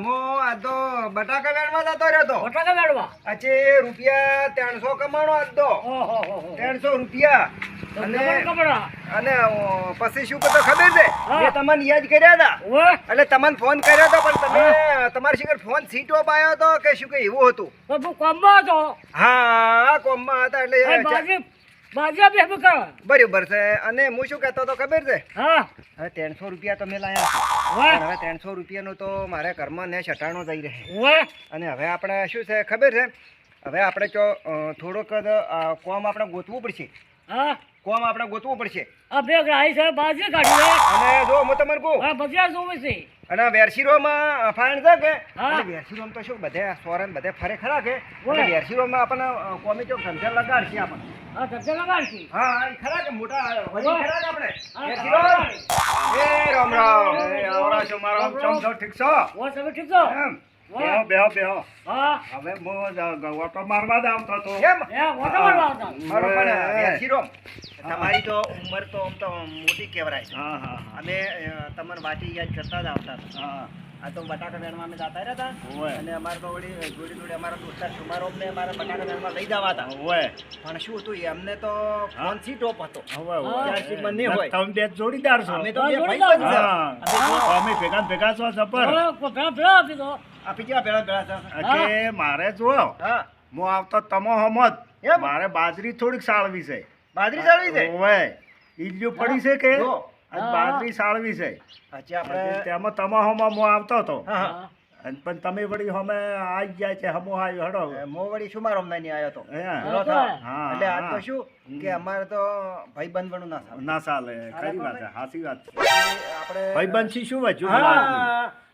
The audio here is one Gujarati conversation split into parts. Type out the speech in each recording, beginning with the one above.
મો આ તો બટાકા વેણવા જતો રહ્યો તો. બટાકા વેણવા? આજે રૂપિયા 300 કમાણો આજ તો. 300 રૂપિયા. અને પછી શું કરતો ખબર છે? મેં તમને યાદ કર્યા હતા એટલે તમને ફોન કર્યો હતો પણ તમે તમારી શિખર ફોન સીટો પાયો હતો કે શું કે એવું હતું? કોમમાં હતો. હા કોમમાં હતા એટલે બરોબર છે. અને હું શું કહેતો હતો ખબર છે? હવે 300 રૂપિયા તો મેં લાયા છે. હવે 300 રૂપિયાનું તો મારે ઘરમાં ને છટાણો જઈ રહે. અને હવે આપણે શું છે ખબર છે? હવે આપણે થોડોક કોમ આપણે ગોતવું પડશે. કોમ આપણે ગોતવું પડશે. અને જો હું તમને કહું અને વેરશીરોમાં ફાઈન છે કે વેરશીરોમાં તો શું બધે સોરન બધે ફરે ખરા કે વેરશીરોમાં આપણને કોમી ચોક ધંધા લગાડશે આપણને. હા ખરા કે મોટા વળી ખરા કે આપણે વેરશીરો. એ રામ રામ. આવરા છો મારો ચમ છો ઠીક છો? એમ બેહો. હવે હું ઓટો મારવા જ આવતો હતો. તમારી તો ઉંમર તો આમ તો મોટી કહેવાય. અમે તમને વાટી યાદ કરતા જ આવતા હતા. આ તો બટાકા વેણવા અમે જતા રહ્યા હતા અને અમારે તો વળી જોડે અમારા દોસ્તાર સુમારો અમને અમારા બટાકા વેણવા લઈ જવા હતા. પણ શું હતું એમને તો ફોન થી ટોપ હતો. તમે બે જોડીદાર છો. અમે તો બે ભાઈબંધ છે. અમે ભેગા છો સપર. આપી કેવા ભેળા કે મારે જો હું આવતો તમો હમત મારે બાજરી થોડીક સાળવી છે. બાજરી સાળવી છે? ઓવે ઈલ્યું પડી છે કે બાજરી સાળવી છે. આપણે તેમાં તમાહોમાં હું આવતો હતો પણ તમે વળી હમે આવી જાય છે. હમો આવ્યો હડો મો વળી શું મારો અમને આવ્યો હતો એટલે આ તો શું કે અમારે તો ભાઈ બંધવાનું ના ચાલે. ખરી વાત છે, સાચી વાત છે. આપણે ભાઈ બંધ શું વચ્ચે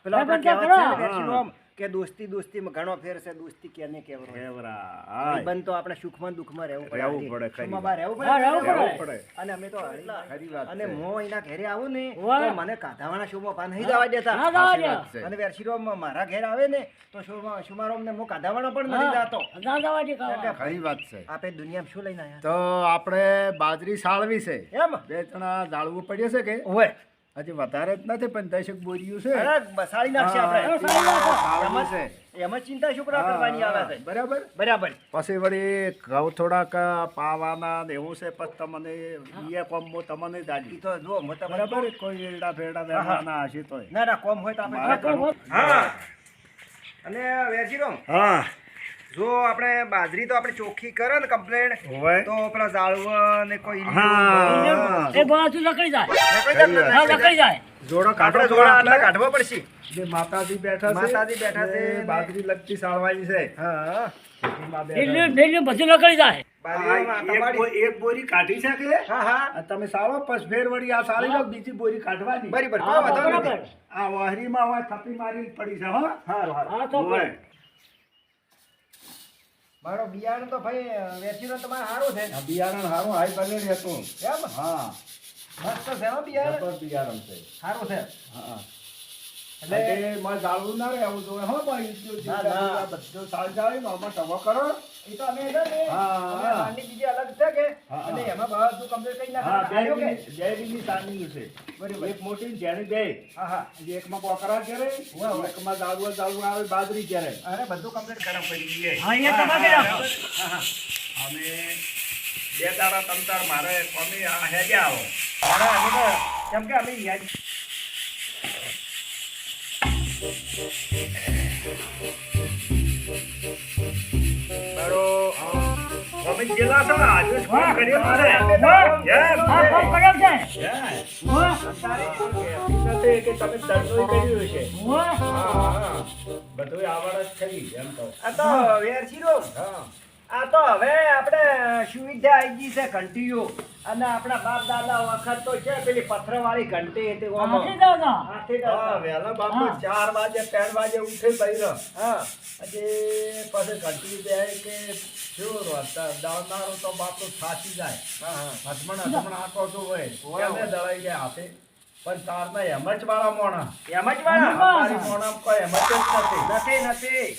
પેલા આપણે કહેવત છે ને કે દોસ્તી ઘણો ફેર છે. દોસ્તી કેને કેવરા ભાઈબંધ તો આપણે સુખમાં દુઃખમાં રહેવું પડે. અને અમે તો અને હું એના ઘરે આવું ને તો મને કાધાવાના શોમાં પા નહીં જવા દેતા. અને વેરશીરો મારા ઘરે આવે ને તો શુમારો અમને હું કાધાવાના પણ નથી જતો. ખરી વાત છે. આપણે દુનિયામાં શું લઈને આવ્યા? તો આપણે બાજરી સાળવી છે. એમ બે જણા જાળવું પડ્યો છે કે ઓય હજી વધારે જ નથી પણ 10 બોરીયું છે. બસાડી નાખશે આપણે. છે એમાં ચિંતા શું કરવાની આવે છે? બરાબર. પછી વળી ઘઉં થોડાક પાવાના ને એવું છે. પછી તમને એ કોમ તમને દાજી તો જો બરાબર. કોઈ એડા ફેડા વેરવાના હશે તો ના કોમ હોય તો આપણે. હા અને વેરશીરો જો આપણે બાજરી તો આપણે ચોખ્ખી કરે ને કમ્પ્લેટ તો પેલા જાળવા ને કોઈ જોડો કાઢવા પડશે. જે માતાજી બેઠા છે બાજરી લગતી સાળવાની છે. એક બોરી કાઢી શકે તમે સાળો પછી ફેર વળી આ સાળી લો બીજી બોરી કાઢવાની. બરાબર. આ વાહરીમાં હોય થપી મારી પડી છે. મારો બિયારણ તો ભાઈ વેચીનો તમારે સારું છે. બિયારણ સારું હાઈ બનેલ હતું. એમ? હા મસ્ત છે બિયારણ. બિયારણ છે સારું છે. હા એટલે માં જાળવું ના રહે આવું જોઈએ. હો ભાઈ બધું સાળ જાળી ને આમાં ટમો કરો. એ તો અમે બીજી અલગ છે કે અને એમાં બધું કમ્પ્લીટ કરી નાખે. બે બીજી સારની છે. બરાબર. એક મોટી જેની બે એકમાં કોકરા કરે એકમાં જાળવું આવે બાજરી કરે અને બધું કમ્પ્લીટ ગરમ કરી દઈએ. અમે બે દાડા તમતાર મારે કોમી હેજે આવો. કેમ કે અમે યાદ જેલા છો આજે ફોન કર્યો મારે કે તમે દર્દોય કર્યું છે. બધું આવડ જ થઈ એમ તો. આ તો વેરશીરો આ તો હવે આપણે સુવિધા આવી ગઈ છે ઘંટીઓ. અને આપણા બાપ દાદા વખત તો છે પેલી પથ્થરવાળી ઘંટી હતી. વહેલા બાપ 4 વાગે 3 વાગે ઉઠે બૈરો. પછી ઘંટી દે કે શું દળનારો તો બાપ તો થાકી જાય. હથમણ આટો તો હોય દળાઈ જાય હાથે. પણ તારના એમ જ વાળા મોણા મોણા કોઈ એમ જ નથી.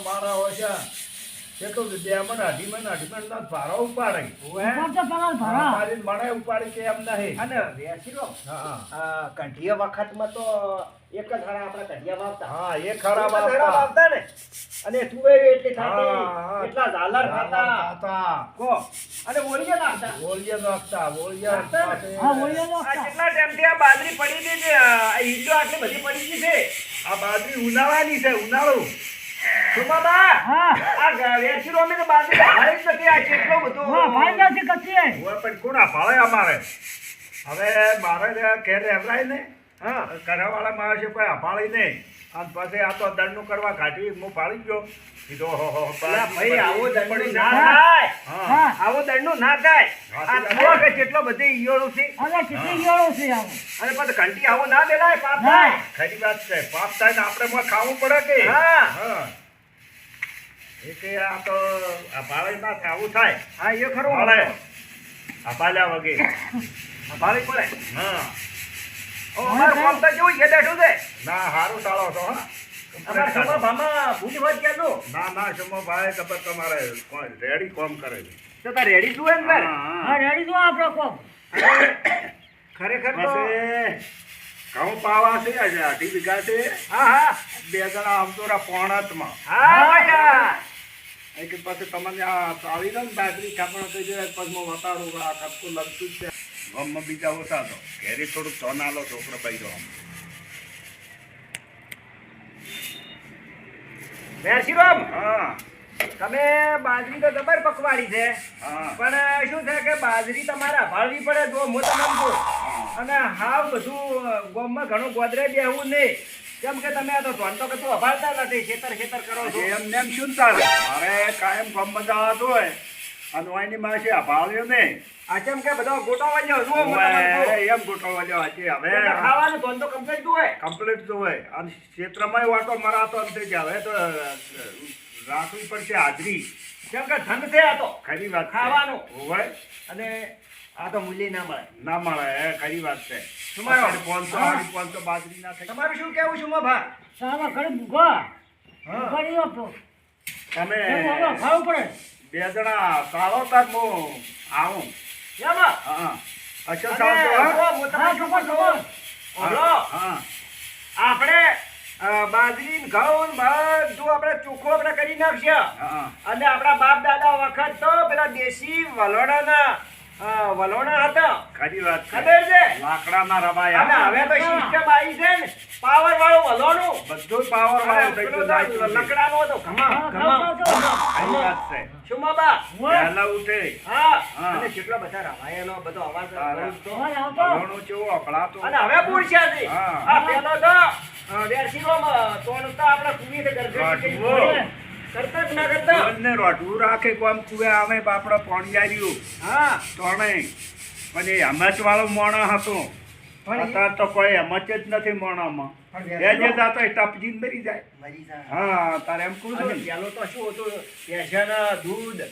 મારા હોય છે તે તો બેમણ અઢીમણ ના ભારો ઉપાડે ઉપર તો પેલા ભરા. મારી મને ઉપાડી કે એમ નહીં. અને વેરશીરો હા કંઠીયા વખતમાં તો એક જ હારા આપણે કંઠીયા વાવતા. હા એ ખરા એક જ હારા વાવતા ને અને તુવેર એટલી હા, હા. થતી, એટલા ઝાલર થતા. કો અને ઓળીએ નાખતા. ઓળિયા નાખતા ઓળિયા નાખતા ને? પાસે- હા, ઓળિયા આ નાખતા. કેટલા ટાઈમથી આ બાજરી પડી હતી ને આ ઈંડો આટલી બધી પડી ગઈ છે. આ બાજરી ઉનાળાની છે ઉનાળો. સુમાબા, હા. આ વેરશીરો અમે તો બાજરી ભાળી જ નથી. આ કેટલો બધો હા, ભાઈ નથી કચ્છી. હવે પણ કોના ભાળે અમારે હવે મારે ઘેર રહેવરાય ને હા ઘરવાળા માણસે કોઈ અભાળી નહીં અને પછી આ તો દંડનું કરવા કાઢી હું ભાળી ગયો કીધો અલા ભાઈ આવો દંડનું ના હા. થાય. હા. આવો દંડનું ના થાય. આ જુઓ કે કેટલો બધી ઈયળો છે અને કેટલી ઈયળો છે આવું. અને પછી ઘંટી આવો ના દેલાય પાપ ના. થાય. ખરી વાત છે પાપ થાય ને આપણે માં ખાવું પડે કે હા હા એ કે આ તો આ ભાળે ના થાય આવું થાય હા એ ખરું ભાળે આ પાલ્યા વગેરે ભાળી પડે. હા ઓ અમારું કામ તો કેવું છે બેઠું છે. ના હારું ટાળો છો હા અમારા સુમાભામાં ભૂલી વાત કહેજો. ના ના શમો ભાઈ ખબર તમારે કોઈ રેડી કોમ કરે છે તો તાર રેડી તું એમ કર. હા, રેડી તો આપણો કોમ. ખરેખર તો પછી ઘઉં પાવા છે આજે 2.5 વીઘા છે હા હા બે જણા આમતોરા પોણતમાં હા ભાઈ હા. એ કે પછી તમને આ આવી ને બાજરી કાપણ થઈ જાય પછી હું વતાડું આ કપકું લગતું જ છે ગામમાં બીજા ઓછા તો ઘેરી થોડુંક ચોનાલો છોકરો પૈસો વેરશીરામ, હા તમે બાજરી તો જબર પકવાડી છે હા પણ શું છે કે બાજરી તમારે ભાળવી પડે જો હું તમને કહું. અને હાવ બધું ગામમાં ઘણું ગોદરે બેહવું નહીં. કેમ કે તમે આ તો ધોન તો કશું અભાળતા નથી. ખેતર કરો છો. એમ ને એમ શું તારે મારે કાયમ ગામમાં જવાતું હોય અને વાયની માસે અભાવ્યો નહીં આ કેમ કે બધો ગોટો વાળ્યો જુઓ હું તમને કહું. એમ ગોઠવવા હજી હવે એટલે ખાવાનું ધોન તો કમ્પ્લીટ હોય. કમ્પ્લીટ તો હોય અને ક્ષેત્રમાં વાટો મરાતો નથી કે હવે તો રાખવી પડશે હાજરી કેમ કે ધન છે આ તો ખરી વાત છે. ખાવાનું. હોય અને આ તો મૂલ્ય ના મળે. ના મળે એ ખરી વાત છે તમારો? અત્યારે 500 500 બાજરી ના થઈ તમારું શું કેવું છું મા ભા? સારા ઘરે ભૂગા. હા. ભૂગાડી આપો. તમે હવે ખાવું પડે. બે જણા સારો તાર હું આવું એમાં? હા અચ્છા અને સાવજો હા જુઓ, હું તમને શું કહું છું? ઓલો, હા આપણે બાજરી ને ઘઉં ને બધું આપણે ચોખ્ખું આપણે કરી નાખશે. હા અને આપણા બાપ દાદા વખત તો પેલા દેશી વલોણા હતા. ખરી વાત છે ખબર છે? લાકડાના અને રવાયા હવે તો સિસ્ટમ આવી છે ને પાવર વાળું વલોણું. બધું પાવર અને વાળું થઈ પેલું ગયું તો જાય છે. લકડાનું હતું. ઘમા, હા, ઘમા. ખાવ, ખાવ, ખાવ. ખરી વાત છે શું મા બા? વહેલા ઉઠે હા. હા. અને કેટલા બધા રવાયેલો બધો અવાજ હા. તો. હવે આવતો. ઘણું જેવું અફળાતું. અને હવે પૂછ્યા છે. હા. આ પેલો તો વેરશીરોમાં તોણતા આપણે કુવીને ગરગડી કરી રોટવો. કરતા જ ના કરતા. બંને રોટવું રાખે કોમ કુવે આવે બાપડો પોણિયાર્યું હા. તોણે પણ એ હમચ વાળો મોણો હતો પણ એ- અત્યારે તો કોઈ હમચ જ નથી મોણામાં પણ એ જે જાતો એ ટપજીને મરી જાય મરી જાય. હા તારે એમ કહું અને છું પેલો તો શું હતું? ભેંસના દૂધ,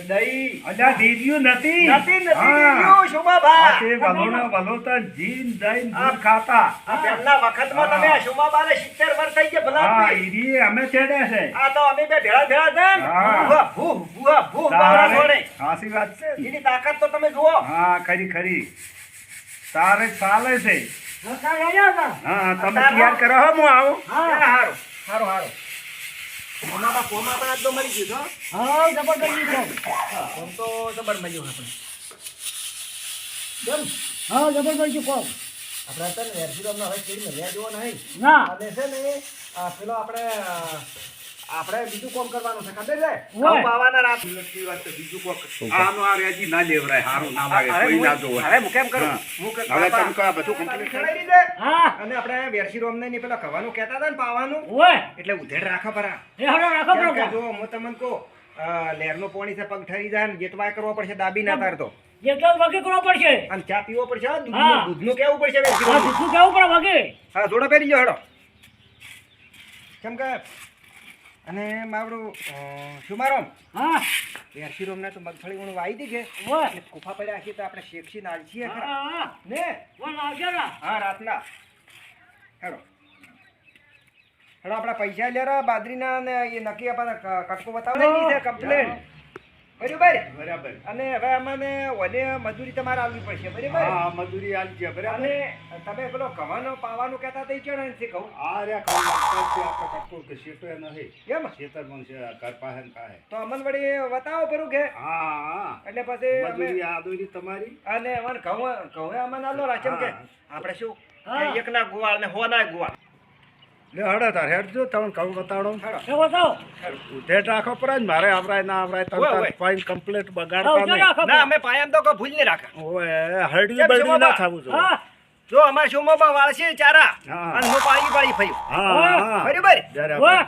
દહીં. અલ્યા દીધ્યું નથી નથી હા. દીધું, શુમાબા. આ તે વલોણા વલોતા જીન દહીં દૂધ ખાતા આ પહેલા વખતમાં તમે આ શુમાબાને 70 વર્ષ થઈ ગયા ભલા હા આદમી. ઈરી અમે છેડે છે આ તો અમે બે ભેળા ભેળા છે ને. હા. ભૂવા, ભૂ, બાવળા તારે છોડે. સાચી વાત છે એની તાકાત તો તમે જુઓ. હા ખરી ખરી તારે ચાલે છે હા, કાંઈ આવ્યા હતા. હા તમે તૈયાર કરો હો હું આવું હા, હારું. હારું. શુમાબા કોમા પણ આજ તો મરી ગયું છો. હા, જબરદસ્તી કોમ. કોમ તો જબર મળ્યું આપણે. કેમ? હા, જબરદસ્તી કોમ. આપણે હતા ને વેરશીરામના હવે કેવી મળ્યા જેવો નહીં. ના. અને છે ને પેલો આપણે બીજું કોમ કરવાનું છે ખબર છે? હોય. ઘઉં પાવાના રાત. લગતી વાત છે, બીજું કોક આનું આ રેજી ના લેવરાય હારું ના લાગે હવે કોઈ ના હું- જોવે હવે હું કેમ કરું? હા. હું કે હવે બાપા, તમે કહો આ બધું complete ચડાઈ દીધે. હા. અને આપણે વેરશીરામને ની પેલા કવાનું કહેતા હતા ને પાવાનું, ઓય. એટલે ઉધેડ રાખો પરા. એ હળો રાખો કેમ કે બરાબર. જો હું તમને કહું, લહેરનું પાણી છે પગ ઠરી જાય ને જેટવાય કરવો પડશે દાબી ના તારતો. જેટલો વગી કરવો પડશે. અને ચા પીવો પડશે હો, હા. દૂધનું કેવું પડશે હા, વેરશીરામનું. બીજું કેવું પડે વગી. હા, જોડો પહેરી જાઓ હેડો. કેમ કે અને મારું શુમારામ હા. વેરશીરામને તો મગફળી ઊણ વાવી દી કે ઓય. એટલે કુફા પડ્યા છે તો આપણે શેકશી નાખીએ ખરા. હા, હા. ને ઓય, આવજો ને. હા રાતના હેડો હેડો આપણા પૈસા લેરા બાજરીના ને એ નક્કી આપણને કટકો બતાવવાની છે કમ્પ્લેટ. બરાબર. બરાબર. અને હવે અમને ઓને મજૂરી તમારે આવવી પડશે. બરાબર. હા મજૂરી આલજે બરાબર. અને તમે પેલો ઘવાનો પાવાનું કહેતા હતા એ કેણ છે કહું? આ રે ખાલી લાગતા છે આપણે કટકો કે શેતો એ નહીં. કેમ? ખેતરમાં છે ઘર પાસે ને પાસે. તો અમને વળી બતાવો પરું કે હા હા એટલે પછી મજૂરી આ દોરી તમારી. અને અમને ઘઉં અમને આલો રાખે કે હા. આપણે શું હા. કે એકના ગુવાળ ને હોના ગુવાળ. લે હડો તાર હેડજો તમને કહું બતાડો. હેડો. એ બતાવો. ઉધેટ રાખો પડે ને મારે આવરાય ના આવરાય હોય, તમે હોય. ફાઈન કમ્પ્લીટ હા, બગાડતા ઉધેડ નહીં. રાખો. ના અમે પાયામ તો કોઈ ભૂલ નહીં રાખે. ઓય હરડી કેમ બરડી શોભા? ના થવું જોઈએ. હા. જો અમાર શોમાં વાળશે ચારા હા. અને હું પાળી ફર્યું. હા હા બરાબર. બરાબર. વાહ.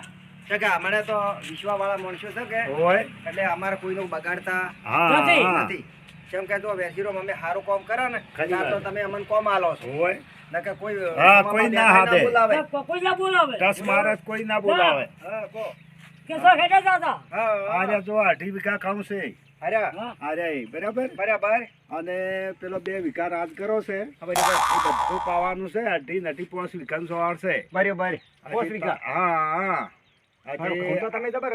સગા મને તો વિશ્વાવાળા માણસો છે કે ઓય એટલે અમારે કોઈનું બગાડતા હા નથી. હા. નથી. કેમ કે જો વેસીરો અમે સારું કામ કરે ને ખરી ત્યાર તો વાત. તમે અમને કોમ આલો છો. ઓય નકર કોઈ હા, શોમાં કોઈ ના બેઠા હાદે. બોલાવે. કોઈ ના બોલાવે. દસ મારસ કોઈ ના બોલાવે. હા કો. કે તો હેડે દાદા. હા આર્યા જો 2.5 વીઘા કામ છે. અરે હા. આર્યા બરાબર. બરાબર. અને પેલો 2 વીઘા રાજ કરો છે. બરાબર. એ બધું પાવાનું છે 2.5 5 વીઘાનું સોળ છે. બરાબર. પોસ વીઘા. હા હા. મારો ઘઉં તો તમે જબર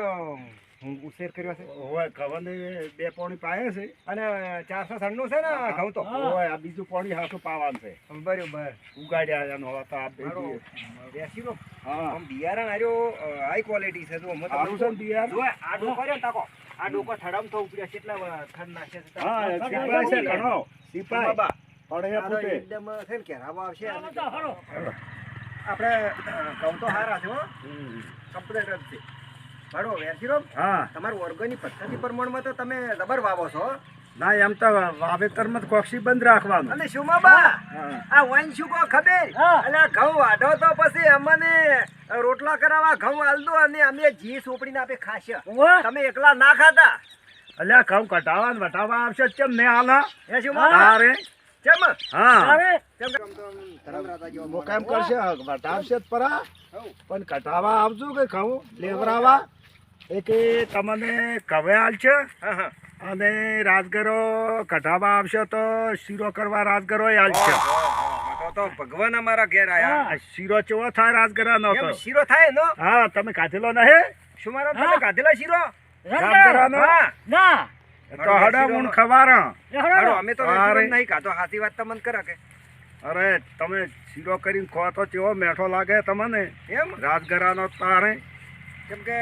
ઉછેર કર્યો છે. ઓય કવને 2 પોણી પાયા છે. અને 496 છે ને ઘઉં તો. હા. ઓય આ બીજું પોણી હાથું પાવાનું છે. બરાબર. ઉગાડ્યા એનો હતા આ મારો બેટી. વેસીરો હા આમ બિયારણ હાર્યો હાઈ ક્વોલિટી છે. જો હું સારું છે ને બિયારણ? જો આ ડોકો રહ્યો ને તાકો. આ ડોકો થડમ તો ઉપડ્યા કેટલા થડ નાખે છે. હા સિપાઈ છે ઘણો સિપાઈ બાબા. પણ એ આ તો ફૂટે. એકદમ છે ને ઘેરાવો આવશે. હા, બતાવો, હળો. આપણે ઘઉં તો હારા છે હો. હમ. કમ્પ્લીટ જ છે. મારો વેસીરો હા તમારું ઓર્ગેનિક પદ્ધતિ પ્રમાણમાં તો તમે જબર વાવો છો. ના એમ તો વાવેતરમાં તો કોક્ષી બંધ રાખવાનું. અને શું બાબા હા. આ વાઈન શું કહો ખબર? હા. એટલે આ ઘઉં વાઢો તો પછી અમને રોટલા કરાવવા ઘઉં આલ દો અને અમે જી સોપડીને આપે ખાશે. વાહ. તમે એકલા ના ખાતા. અલ્યા ઘઉં કઢાવા ને વટાવા આવશે કેમ ને હાલા એ શું હા. બાબા? તારે કેમ? હા તારે. કેમ કે આમ તો ધરમ રાતા જેવો મો માણસ. કેમ કરશે વટાવશે જ પરા હઉ. પણ કઢાવા આવજો કે ઘઉં લેવરાવા એ કે તમને કવે આલ છે હા, હા. અને રાજગરો કઢાવા આવશે તો શીરો કરવા રાજગરો આલ છે. તો ભગવાન અમારા ઘેર આયા. આ શીરો ચેવો થાય રાજગરાનો તો? એમ શીરો થાય નો? હા તમે ખાધેલો નહીં શું મારો હા. તમે કાઢેલો શીરો? રાજગરાનો? હા. ના. તો હડા ઊણ ખવારા. હાલો, અમે તો અરે. શીરો જ નહીં ખાધો. સાચી વાત તમને કરે કે અરે તમે શીરો કરીને ખો તો ચેવો મેઠો લાગે તમને એમ? રાજગરાનો તારે. કેમ કે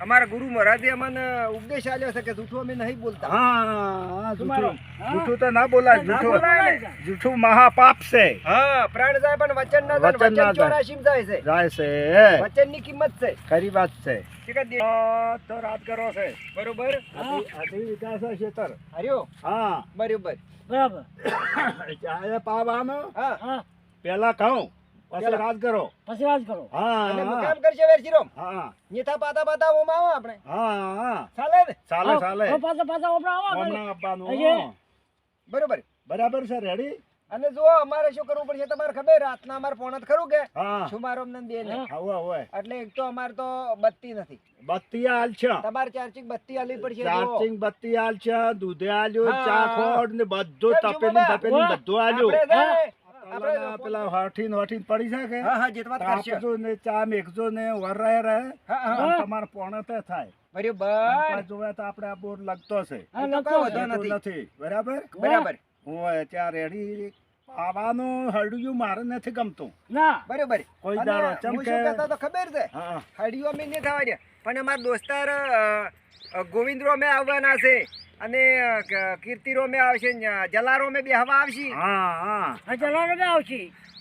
અમારા ગુરુ મહારાજે અમને ઉપદેશ આલ્યો છે કે જૂઠું અમે નહીં બોલતા. હા તમારો. જૂઠું હા. જૂઠું તો ના બોલાય. ના જૂઠું બોલાય ને. જૂઠું મહાપાપ છે. હા, પ્રાણ જાય પણ વચન ના જાય. વચન ના વચન જાય. 84 જાય છે. જાય છે વચનની કિંમત છે. ખરી વાત છે. ઠીક જ દે. તો રાજગરો છે. બરોબર. આથી વિકાસ છે ખેતર. હર્યો. હા બરોબર. બરાબર. ચાય પાવાનો હા. હા. પેલા કહું પછી પેલા. રાજગરો. પછી વાત કરો. અને હા કામ કરશે વેરશીરોમ. હા નીથા પાતા પાતા ઓમાં આવો આપણે. હા ચાલે ને? ચાલે આવો, ચાલે આવો, પાછા પાછા ઓપડા આવો ઘરે. હમણાં આપવાનું. હજી? બરોબર. બરાબર છે રેડી. અને જો અમારે શું કરવું પડશે તમારે ખબર? રાતના અમારે પોણત ખરું કે હા શું મારો અમને દે ને. હા. હવે એટલે એક તો અમારે તો બત્તી નથી. બત્તી હાલ છે. તમારે ચાર્જિંગ બત્તી આલવી પડશે. જુઓ. ચાર્જિંગ બત્તી હાલ છે. દૂધે આલ્યું હા. ચાખોડ ને બધું કેમ તપેલી બાબા? તપેલી વાહ. બધું આલ્યું. આપણે છે ને, પેલા આપણે પેલા હોઠીન પડી છે કે હા હા જેત વાત કરશે. આપજો ને ચા મેઘજો ને વર રહે હા હા હા. તમારે પોણે તે થાય. બરોબર. જોવે તો આપણે આ બોર લગતો છે. હા, એ તો લખતો કાંઈ છે. વાંધો લગતો નથી. નથી બરાબર. બરાબર. હોય ત્યાં રેડી આવવાનું હળિયું મારે નથી ગમતું ના. બરોબર. કોઈ અને દાડો હું ચમ શું કે કહેતો તો ખબર છે? હા હડિયો અમે નહીં થવા દે. પણ અમારા દોસ્તાર ગોવિંદરો અમે આવવાના છે અને કીર્તિરો મેં આવશે ને જલારો મેં બે હવા આવશે. હા હા આ ચલાવવાનો બી આવશે.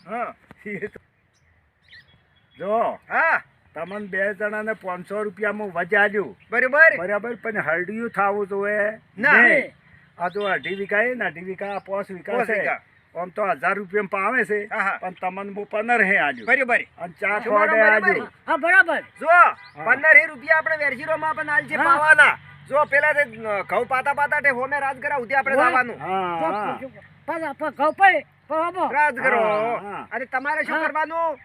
હા જો હા તમને 2 જણાને 500 રૂપિયામાં વજાલ્યું બરોબર. બરાબર પણ હળિયું થવું જોઈએ ના. નહીં. આ જો 2.5 વીઘા એ ને 2.5 વીઘા 5 વીઘા પોસ છે. વીઘા. આમ તો 1000 રૂપિયા પાવે છે હા હા પણ તમને હું 15 હે આલ્યું બરોબર. અને ચા શું મારો ખોડે બરાબર? આલ્યું. હા, બરાબર. જો 15 રૂપિયા આપણે વેરજીરોમાં પણ આલ છે હા. પાવાના. જો પેલા તે ઘઉં પાતા પાતા તે હોમે રાજ કરા ઉધી આપણે વાહ. જવાનું હા હા પાછા ઘઉં પે પાવો. રાજ કરો. હા, હા. અને તમારે શું હા. કરવાનું?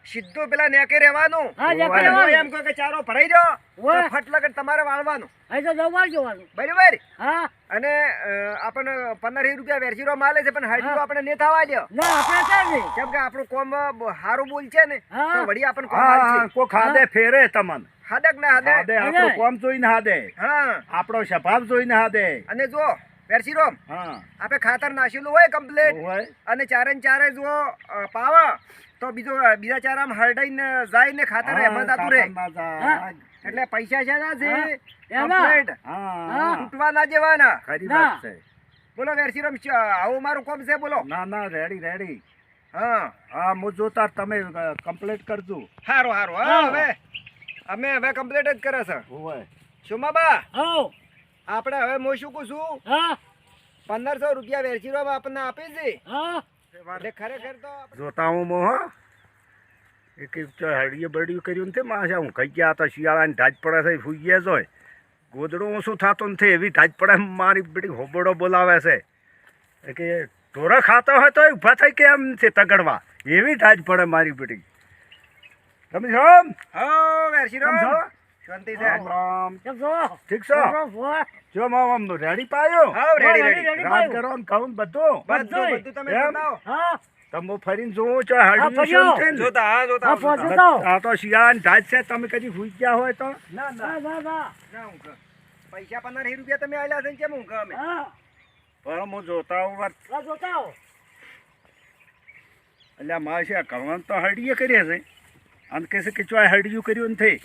સીધું પેલા નેકે રહેવાનું. હા, નેકે અને રહેવાનું. એમ કહો કે ચારો ભરાઈ રહ્યો ઓય. તો ફટ લગન તમારે વાળવાનું. અહીં તો જમવા જવાનું. બરાબર. હા. અને આપણને 15 રૂપિયા વેરશીરો માલે છે પણ હાડી તો આપણે ને થવા દો. ના, આપણે ક્યાં નહીં. કેમ કે આપણું કોમ હારું બોલ છે ને હા. તો વળી આપણને કોમ હા હાલ છે. કો ખાધે ફેરે તમન હાદક ના હાદે. હાદે આપણો કોમ જોઈને હાદે હા. આપણો સ્વભાવ જોઈને હાદે. અને જો વેરશીરો હા આપણે ખાતર નાખેલું હોય કમ્પ્લીટ હોય. અને ચારે ને ચારે જો પાવા તો બીજા ચારામાં હરડાઈને જાય ને ખાતર એમાં જતું રહે. ખાતરમાં જાય. હા. એટલે પૈસા છે ના છે એના. કમ્પ્લીટ હા તૂટવા ના જેવાના. ખરી ના. વાત છે. બોલો વેરશીરામ આવું મારું કોમ છે બોલો. ના ના રેડી રેડી. હા હા હું જોતા તમે કમ્પ્લીટ કરજો. હારું હારું. હા હવે અમે કમ્પ્લીટ જ કરે છે. હોય સુમાબા આવો. આપણે હવે હું શું કહું છું હા. 1500 રૂપિયા વેરશીરામાં આપણને આપી છે. હા. એટલે ખરેખર તો જોતા હું મો હો એક હળીએ બળિયું કર્યું ને માસા હું કઈ ગયા હતા શિયાળાની ઢાજ પડે છે ફૂઈએ જોય ગોદડું ઓછું થતું નથી એવી ઢાજ પડે મારી બેટી હોબડો બોલાવે છે કે ઢોરા ખાતા હોય તો ઊભા થઈ કે એમ છે તગડવા એવી ઢાજ પડે મારી બેટી. તમે છો હા વેરશીરામ કેમ છો? શાંતિ છે. રામ રામ. કેમ છો? ઠીક છો? બરો, ભોય. જો આમ રેડી પાયો હા રેડી રેડી. રેડી. રાત કરો ને ખાવું ને બધું બધું તમે એમ? જોતા હા. તમે ફરીને જોવો છો હા, હળિયું ફર્યો. છે ને? જોતા હા જોતા હા, જોતા. પહોંચો. જોતા. આ તો શિયાળાની ઢાજ છે તમે કદી ભૂઈ ગયા હોય તો ના ના ના, ના, ના. ના હું કહું. પૈસા 15 રૂપિયા તમે આલ્યા છે ને કેમ હું કહું અમે. હા. પણ હું જોતા હોઉં વાત હા, જોતા આવો. એટલે મારે છે કવન તો હળીએ કરીએ છે અને કહે છે કે ચોય હળિયું કર્યું નથી.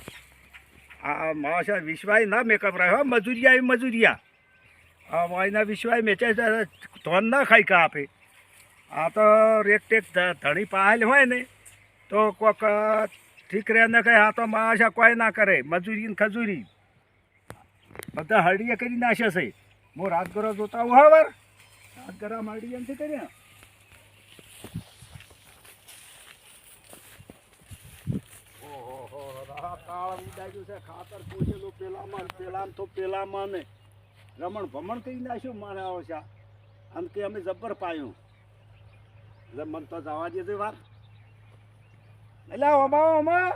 આ મારે વિશ્વાય ના મેકઅપ રહ્યો મજૂરિયા એ મજૂરિયા આ વાયના વિશ્વાય મેચે ધોન ના ખાઈ કા આપે. આ તો રેક ટેક ધણી પાહેલ હોય ને તો કોક ઠીક રહે ને કહે આ તો માશા કોઈ ના કરે મજૂરી ને ખજૂરી બધા હળીએ કરી નાખે છે. હું રાજગરો જોતા હું હવે રાજગરા હળીએ નથી કર્યા. ખાતર પૂછેલું પેલામાં તો પેલામાં ને રમણ ભમણ કરી નાખ્યું મારે આવશે અને કે અમે જબ્બર પાયું એટલે મને તો જવા દેજો વાત. એટલે ઓમા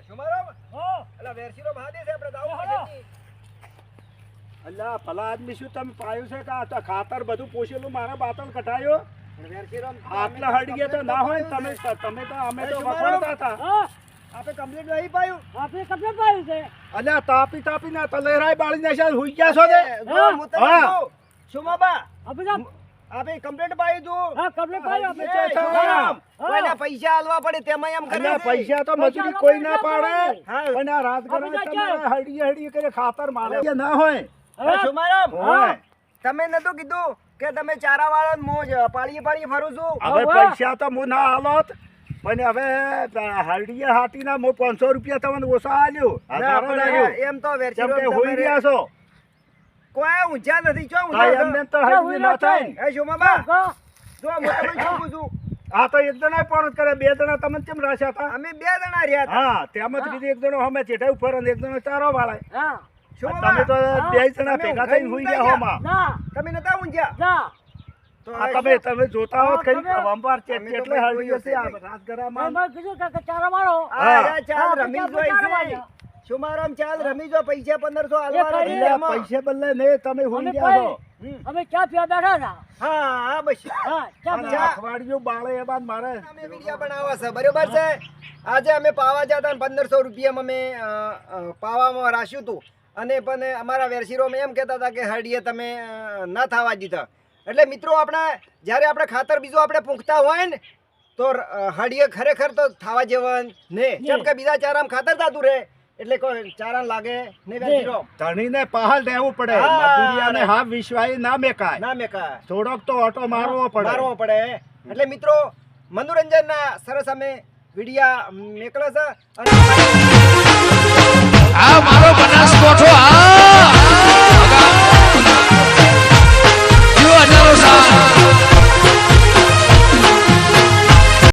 શુમારામ હો. એટલે વેરશીરો ભાદે છે આપણે દાવ હા. એટલે ભલા આદમી શું તમે પાયું છે કે આ તો ખાતર બધું પોષેલું મારા બાતલ કઢાયો વેરશીરો આટલા હળીએ તો ના હોય ને તમે તો અમે તો વખોડતા હતા. હા. આપણે કમ્પ્લીટ નહીં પાયું. આપણે કપડે પાયું છે. અલ્યા તાપી તાપી ના તલેરાય બાળી નાખ્યા હુઈ ગયા છો ને. જો હું તને હા. કહું, શુમાબા આપણે તો- આપણે કમ્પ્લીટ પાયું તું. હા, કપડે પાયું આપણે. એ, શુમારામ, હા. કોઈને પૈસા આલવા પડે તેમાં એમ કરે અલ્યા છે. પૈસા તો મજૂરી કોઈ ના પાડે હા. પણ આ રાજગરા આપણે તમે ક્યાં? હળીએ કરે ખાતર મારે ના હોય. હવે શુમારામ, હોય. તમે નતું કીધું કે તમે ચારા વાળા મોજ પાળીએ પાળીએ ફરું છું. હવે હવે? પૈસા તો હું ના આલોત પણ હવે હળડીએ હાટીના હું 500 રૂપિયા તમને ઓછા આલ્યો ના, પણ એમ તો કેમ વેરશીરો કે હોઈ તમારે રહ્યા છો કોઈ ઊંચા નથી ચો આ ઊંચા એમને છો. તો હળડી ના થાય ને. એ શુમાબા, હા. જો હું તમને શું કહું છું, આ તો એક જણા પણ કરે બે જણા તમને કેમ રાખ્યા હતા અમે 2 જણા રહ્યા હતા. હા તેમ જ કીધું એક જણો અમે ચેઠા ઉપર અને એક જણો ચારો વાળાય હા. શુમાબા, તમે તો હા. બે જણા તમે ભેગા થઈને હોઈ ગયા હોમાં ના. તમે નતા ઊંચા. ના. તો આ હવે તમે જોતા હો હા, ખરી તમે- વંપાર છે અમે તો એટલે ભાઈ હળડી હશે આ જોયું છે. રાજગરામાં મેં કીધું કે ચારો વાળો. આ હા. રહ્યા ચાલ હા, રમી પચાસ જોઈ પચાસ છે. વાળા. શુમારામ ચાલ રમી જો પૈસા 1500 એ આલવાના કરી છે એટલે એમાં. પૈસે બદલે ને તમે હોઈ અમે ગયા છો પાઈ. અમે ચા પીવા બેઠા હતા. હા હા બસ હા, ચા અને પીવા. અઠવાડિયું બાળે એ બાદ મારે અમે વિડિયા બનાવવા છે બરોબર છે. આજે અમે પાવા જતા 1500 રૂપિયામાં અમે પાવામાં રાખ્યું હતું અને પણ અમારા વેરશીરોમાં એમ કહેતા હતા કે હરડીએ તમે ના થવા દીધા. એટલે મિત્રો આપણે જ્યારે આપણે ખાતર બીજું આપણે પૂંખતા હોય ને તો હરડીએ ખરેખર તો થવા જેવા ને કેમ કે બીજા ચારામાં ખાતર થતું રહે એટલે કોઈ ચારા લાગે ને વેરશીરો ધણીને પહાલ રહેવું પડે હા. મજૂરિયાને હા વિશ્વાય ના મેકાય ના મેકા થોડોક તો ઓટો મારવો પડે મારવો પડે. એટલે મિત્રો મનોરંજનના સરસ અમે વિડિયા મેકલા છે અને